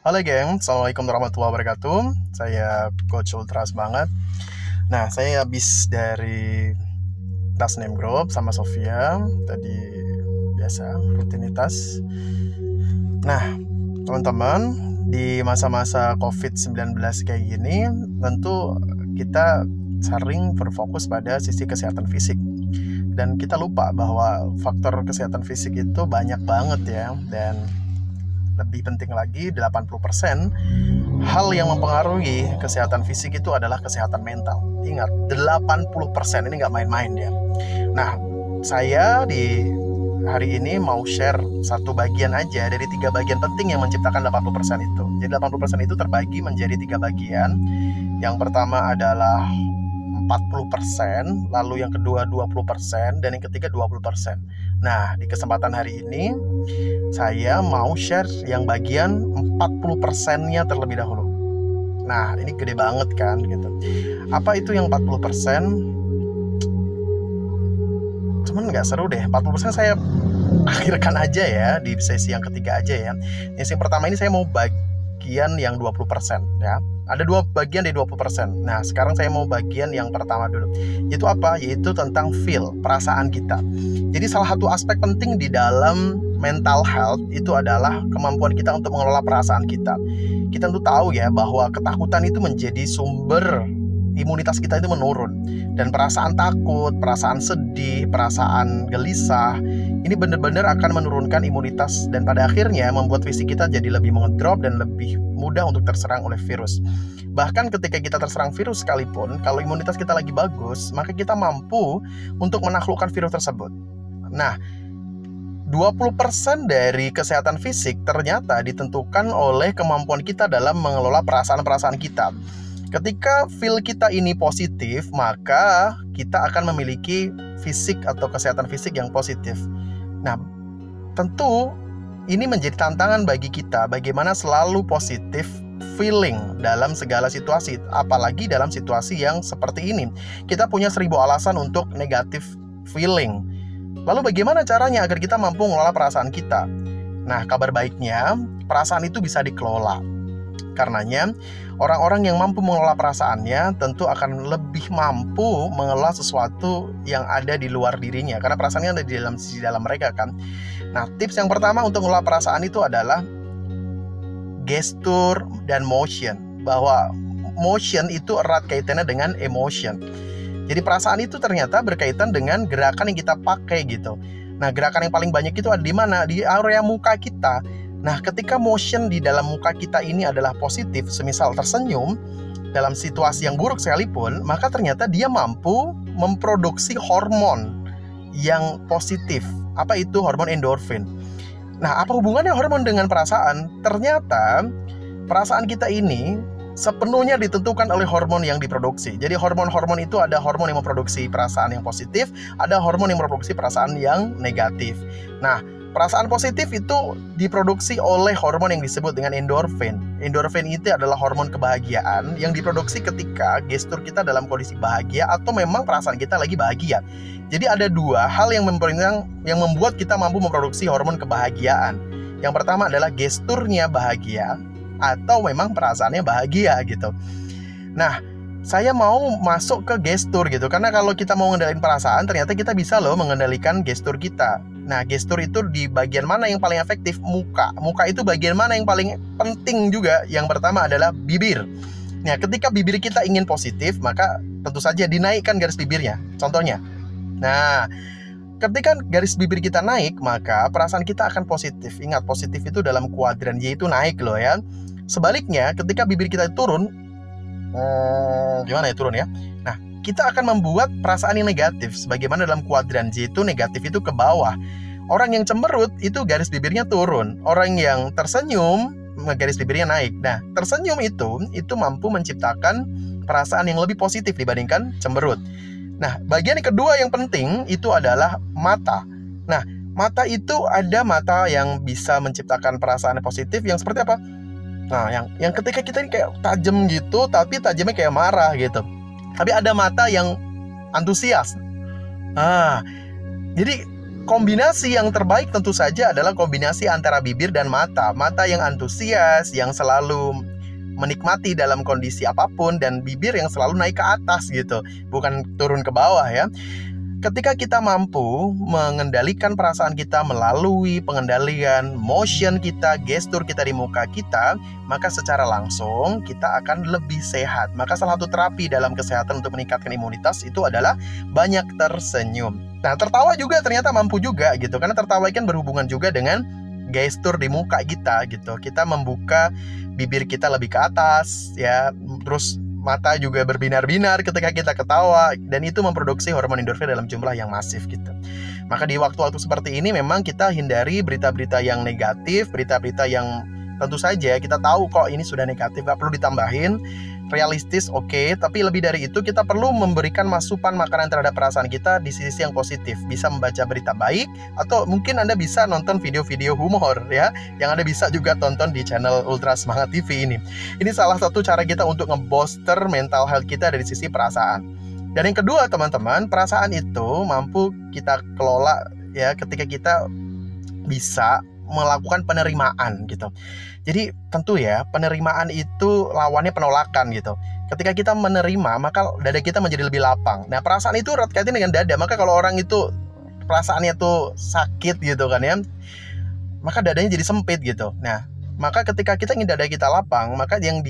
Halo geng, Assalamualaikum warahmatullahi wabarakatuh. Saya Coach Ultras banget. Nah, saya habis dari Tasnim Group sama Sofia. Tadi biasa, rutinitas. Nah, teman-teman, di masa-masa COVID-19 kayak gini, tentu kita sering berfokus pada sisi kesehatan fisik. Dan kita lupa bahwa faktor kesehatan fisik itu banyak banget ya. Dan lebih penting lagi, 80% hal yang mempengaruhi kesehatan fisik itu adalah kesehatan mental. Ingat, 80% ini nggak main-main ya. Nah, saya di hari ini mau share satu bagian aja dari 3 bagian penting yang menciptakan 80% itu. Jadi 80% itu terbagi menjadi 3 bagian. Yang pertama adalah 40%, lalu yang kedua 20%, dan yang ketiga 20%. Nah, di kesempatan hari ini saya mau share yang bagian 40%-nya terlebih dahulu. Nah, ini gede banget kan gitu. Apa itu yang 40%? Cuman nggak seru deh. 40% saya akhirkan aja ya di sesi yang ketiga aja ya. Yang pertama ini saya mau bagian yang 20% ya. Ada 2 bagian dari 20%. Nah, sekarang saya mau bagian yang pertama dulu. Itu apa? Yaitu tentang feel, perasaan kita. Jadi salah satu aspek penting di dalam mental health itu adalah kemampuan kita untuk mengelola perasaan kita. Kita tentu tahu ya bahwa ketakutan itu menjadi sumber imunitas kita itu menurun. Dan perasaan takut, perasaan sedih, perasaan gelisah, ini benar-benar akan menurunkan imunitas dan pada akhirnya membuat fisik kita jadi lebih mengedrop dan lebih mudah untuk terserang oleh virus. Bahkan ketika kita terserang virus sekalipun, kalau imunitas kita lagi bagus, maka kita mampu untuk menaklukkan virus tersebut. Nah, 20% dari kesehatan fisik ternyata ditentukan oleh kemampuan kita dalam mengelola perasaan-perasaan kita. Ketika feel kita ini positif, maka kita akan memiliki fisik atau kesehatan fisik yang positif. Nah, tentu ini menjadi tantangan bagi kita bagaimana selalu positif feeling dalam segala situasi, apalagi dalam situasi yang seperti ini. Kita punya 1000 alasan untuk negatif feeling. Lalu bagaimana caranya agar kita mampu mengelola perasaan kita? Nah, kabar baiknya, perasaan itu bisa dikelola. Karenanya, orang-orang yang mampu mengelola perasaannya tentu akan lebih mampu mengelola sesuatu yang ada di luar dirinya. Karena perasaannya ada di dalam mereka kan. Nah, tips yang pertama untuk mengelola perasaan itu adalah gestur dan motion. Bahwa motion itu erat kaitannya dengan emotion. Jadi perasaan itu ternyata berkaitan dengan gerakan yang kita pakai gitu. Nah, gerakan yang paling banyak itu ada di mana? Di area muka kita. Nah, ketika motion di dalam muka kita ini adalah positif, semisal tersenyum dalam situasi yang buruk sekalipun, maka ternyata dia mampu memproduksi hormon yang positif. Apa itu? Hormon endorfin. Nah, apa hubungannya hormon dengan perasaan? Ternyata perasaan kita ini sepenuhnya ditentukan oleh hormon yang diproduksi. Jadi hormon-hormon itu ada hormon yang memproduksi perasaan yang positif, ada hormon yang memproduksi perasaan yang negatif. Nah, perasaan positif itu diproduksi oleh hormon yang disebut dengan endorfin. Endorfin itu adalah hormon kebahagiaan yang diproduksi ketika gestur kita dalam kondisi bahagia atau memang perasaan kita lagi bahagia. Jadi ada 2 hal yang membuat kita mampu memproduksi hormon kebahagiaan. Yang pertama adalah gesturnya bahagia atau memang perasaannya bahagia gitu. Nah, saya mau masuk ke gestur gitu. Karena kalau kita mau mengendalikan perasaan, ternyata kita bisa loh mengendalikan gestur kita. Nah, gestur itu di bagian mana yang paling efektif? Muka. Muka itu bagian mana yang paling penting juga? Yang pertama adalah bibir. Nah, ketika bibir kita ingin positif, maka tentu saja dinaikkan garis bibirnya. Contohnya. Nah, ketika garis bibir kita naik, maka perasaan kita akan positif. Ingat, positif itu dalam kuadran Y itu naik loh ya. Sebaliknya, ketika bibir kita turun, gimana ya turun ya? Nah, kita akan membuat perasaan yang negatif. Sebagaimana dalam kuadran Y itu negatif itu ke bawah. Orang yang cemberut itu garis bibirnya turun. Orang yang tersenyum, garis bibirnya naik. Nah, tersenyum itu mampu menciptakan perasaan yang lebih positif dibandingkan cemberut. Nah, bagian yang kedua yang penting itu adalah mata. Nah, mata itu ada mata yang bisa menciptakan perasaan positif yang seperti apa? Nah, yang ketika kita ini kayak tajam gitu, tapi tajamnya kayak marah gitu. Tapi ada mata yang antusias. Jadi kombinasi yang terbaik tentu saja adalah kombinasi antara bibir dan mata. Mata yang antusias, yang selalu menikmati dalam kondisi apapun, dan bibir yang selalu naik ke atas gitu, bukan turun ke bawah ya. Ketika kita mampu mengendalikan perasaan kita melalui pengendalian motion kita, gestur kita di muka kita, maka secara langsung kita akan lebih sehat. Maka salah satu terapi dalam kesehatan untuk meningkatkan imunitas itu adalah banyak tersenyum. Nah, tertawa juga ternyata mampu juga gitu, karena tertawa kan berhubungan juga dengan gestur di muka kita gitu. Kita membuka bibir kita lebih ke atas ya, terus mata juga berbinar-binar ketika kita ketawa, dan itu memproduksi hormon endorfin dalam jumlah yang masif gitu. Maka di waktu-waktu seperti ini memang kita hindari berita-berita yang negatif, berita-berita yang tentu saja kita tahu kok ini sudah negatif, gak perlu ditambahin. Realistis oke, tapi lebih dari itu kita perlu memberikan masukan makanan terhadap perasaan kita di sisi yang positif. Bisa membaca berita baik, atau mungkin Anda bisa nonton video-video humor ya, yang Anda bisa juga tonton di channel Ultra Semangat TV ini. Ini salah satu cara kita untuk nge-booster mental health kita dari sisi perasaan. Dan yang kedua teman-teman, perasaan itu mampu kita kelola ya ketika kita bisa melakukan penerimaan gitu. Jadi tentu ya, penerimaan itu lawannya penolakan gitu. Ketika kita menerima, maka dada kita menjadi lebih lapang. Nah, perasaan itu erat kaitan dengan dada. Maka kalau orang itu perasaannya tuh sakit gitu kan ya, maka dadanya jadi sempit gitu. Nah, maka ketika kita ingin dada kita lapang, maka yang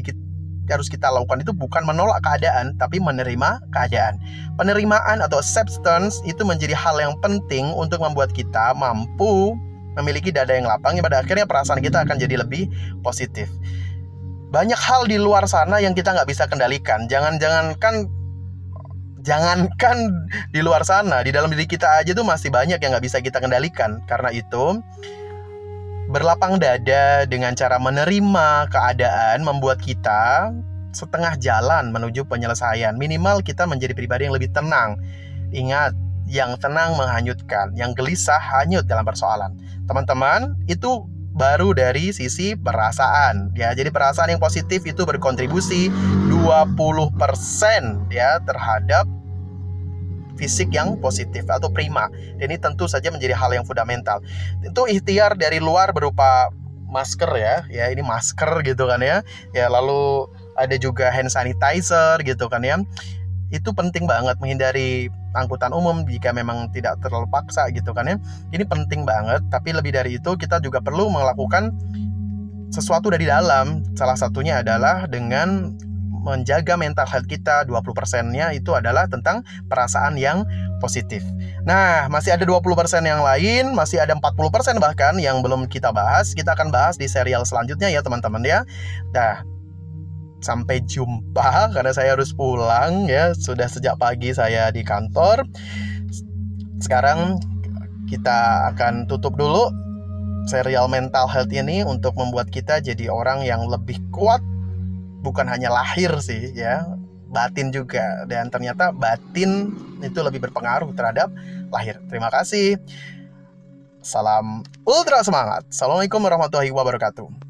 harus kita lakukan itu bukan menolak keadaan, tapi menerima keadaan. Penerimaan atau acceptance itu menjadi hal yang penting untuk membuat kita mampu memiliki dada yang lapang, yang pada akhirnya perasaan kita akan jadi lebih positif. Banyak hal di luar sana yang kita nggak bisa kendalikan. Jangankan di luar sana, di dalam diri kita aja tuh masih banyak yang nggak bisa kita kendalikan. Karena itu, berlapang dada dengan cara menerima keadaan membuat kita setengah jalan menuju penyelesaian. Minimal kita menjadi pribadi yang lebih tenang. Ingat, yang tenang menghanyutkan, yang gelisah hanyut dalam persoalan. Teman-teman, itu baru dari sisi perasaan ya. Jadi perasaan yang positif itu berkontribusi 20% ya terhadap fisik yang positif atau prima. Dan ini tentu saja menjadi hal yang fundamental. Itu ikhtiar dari luar berupa masker ya ini masker gitu kan ya. Ya lalu ada juga hand sanitizer gitu kan ya. Itu penting banget, menghindari angkutan umum jika memang tidak terlalu paksa gitu kan ya. Ini penting banget, tapi lebih dari itu kita juga perlu melakukan sesuatu dari dalam. Salah satunya adalah dengan menjaga mental health kita. 20%-nya itu adalah tentang perasaan yang positif. Nah, masih ada 20% yang lain, masih ada 40% bahkan yang belum kita bahas. Kita akan bahas di serial selanjutnya ya teman-teman ya. Nah, sampai jumpa karena saya harus pulang ya. Sudah sejak pagi saya di kantor. Sekarang kita akan tutup dulu serial mental health ini untuk membuat kita jadi orang yang lebih kuat. Bukan hanya lahir sih ya, batin juga. Dan ternyata batin itu lebih berpengaruh terhadap lahir. Terima kasih. Salam ultra semangat. Assalamualaikum warahmatullahi wabarakatuh.